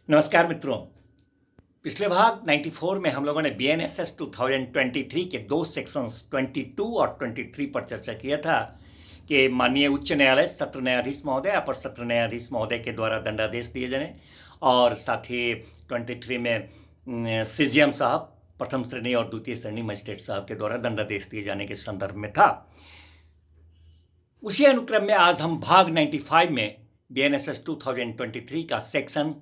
नमस्कार मित्रों। पिछले भाग 94 में हम लोगों ने BNSS 2023 के दो सेक्शंस 22 और 23 पर चर्चा किया था कि माननीय उच्च न्यायालय सत्र न्यायाधीश महोदय, अपर सत्र न्यायाधीश महोदय के द्वारा दंडादेश दिए जाने और साथ ही 23 में CJM साहब, प्रथम श्रेणी और द्वितीय श्रेणी मजिस्ट्रेट साहब के द्वारा दंडादेश दिए जाने के संदर्भ में था। उसी अनुक्रम में आज हम भाग 95 में BNSS 2023 का सेक्शन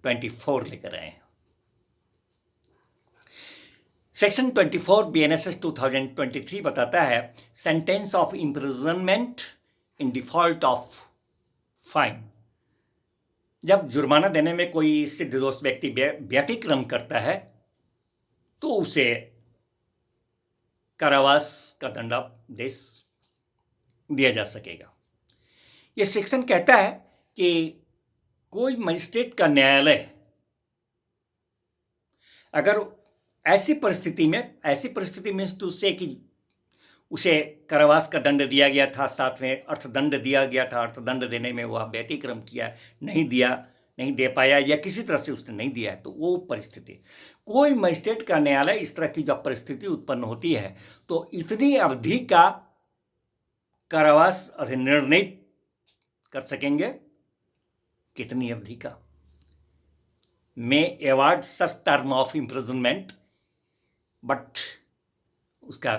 24 लेकर आए हैं। सेक्शन 24 BNSS 2023 बताता है sentence of imprisonment in default of fine. जब जुर्माना देने में कोई सिद्ध दोष व्यक्ति व्यतिक्रम करता है तो उसे कारावास का दंडादेश दिया जा सकेगा। यह सेक्शन कहता है कि कोई मजिस्ट्रेट का न्यायालय अगर ऐसी परिस्थिति में तो उससे कि उसे कारावास का दंड दिया गया था, साथ में अर्थदंड दिया गया था, अर्थदंड देने में वह व्यतिक्रम किया, नहीं दे पाया या किसी तरह से उसने नहीं दिया है, तो वो परिस्थिति कोई मजिस्ट्रेट का न्यायालय इस तरह की जब परिस्थिति उत्पन्न होती है तो इतनी अवधि का कारावास अधिनिर्णित कर सकेंगे। कितनी अवधि का? May award such term of imprisonment, but उसका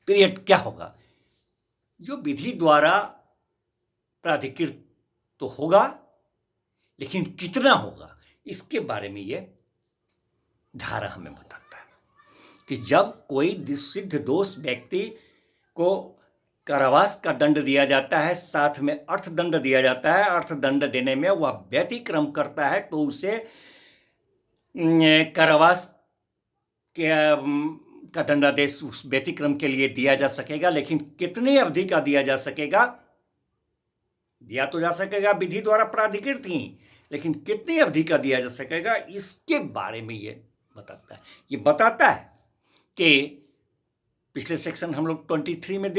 पीरियड क्या होगा जो विधि द्वारा प्राधिकृत तो होगा, लेकिन कितना होगा इसके बारे में ये धारा हमें बताता है कि जब कोई सिद्ध दोष व्यक्ति को कारावास का दंड दिया जाता है, साथ में अर्थदंड दिया जाता है, अर्थदंड देने में वह व्यतिक्रम करता है तो उसे कारावास का दंडादेश उस व्यतिक्रम के लिए दिया जा सकेगा। लेकिन कितनी अवधि का दिया जा सकेगा? दिया तो जा सकेगा विधि द्वारा प्राधिकृत ही, लेकिन कितनी अवधि का दिया जा सकेगा इसके बारे में ये बताता है। ये बताता है कि पिछले सेक्शन हम लोग 23 में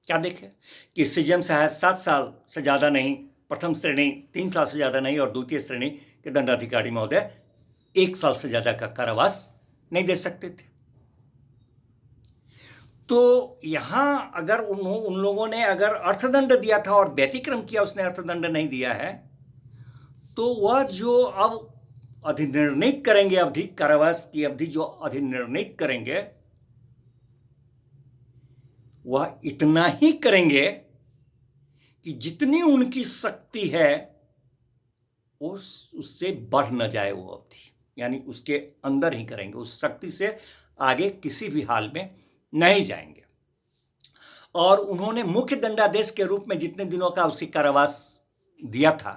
क्या देखे कि CJM साहब 7 साल से ज़्यादा नहीं, प्रथम श्रेणी 3 साल से ज़्यादा नहीं और द्वितीय श्रेणी के दंडाधिकारी महोदय 1 साल से ज़्यादा का कारावास नहीं दे सकते थे। तो यहाँ अगर उन लोगों ने अगर अर्थदंड दिया था और व्यतिक्रम किया, उसने अर्थदंड नहीं दिया है, तो वह जो अब अधिनिर्णित करेंगे अवधि, कारावास की अवधि जो अधिनिर्णित करेंगे वह इतना ही करेंगे कि जितनी उनकी शक्ति है उससे बढ़ न जाए वो अवधि, यानी उसके अंदर ही करेंगे, उस शक्ति से आगे किसी भी हाल में नहीं जाएंगे। और उन्होंने मुख्य दंडादेश के रूप में जितने दिनों का उसी कारावास दिया था,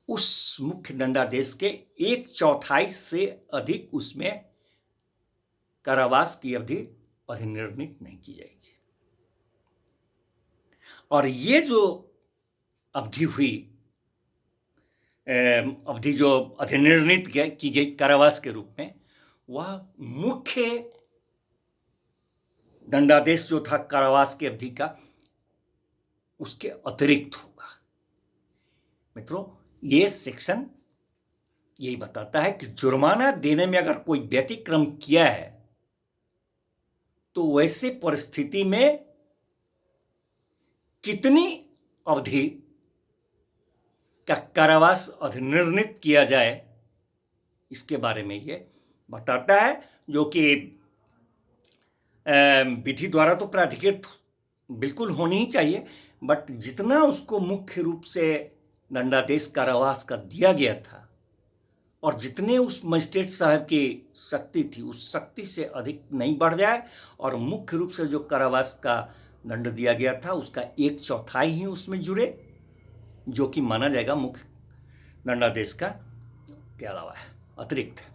उस मुख्य दंडादेश के 1/4 से अधिक उसमें कारावास की अवधि अधिनिर्णित नहीं की जाएगी। और ये जो अवधि हुई, अवधि जो अधिनिर्णित की गई कारावास के रूप में, वह मुख्य दंडादेश जो था कारावास की अवधि का, उसके अतिरिक्त होगा। मित्रों, ये सेक्शन यही बताता है कि जुर्माना देने में अगर कोई व्यतिक्रम किया है तो वैसे परिस्थिति में कितनी अवधि का कारावास अधिनिर्णित किया जाए इसके बारे में ये बताता है, जो कि विधि द्वारा तो प्राधिकृत बिल्कुल होनी ही चाहिए, बट जितना उसको मुख्य रूप से दंडादेश कारावास का दिया गया था और जितने उस मजिस्ट्रेट साहब की शक्ति थी उस शक्ति से अधिक नहीं बढ़ जाए, और मुख्य रूप से जो कारावास का दंड दिया गया था उसका 1/4 ही उसमें जुड़े, जो कि माना जाएगा मुख्य दंडादेश का के अलावा है, अतिरिक्त है।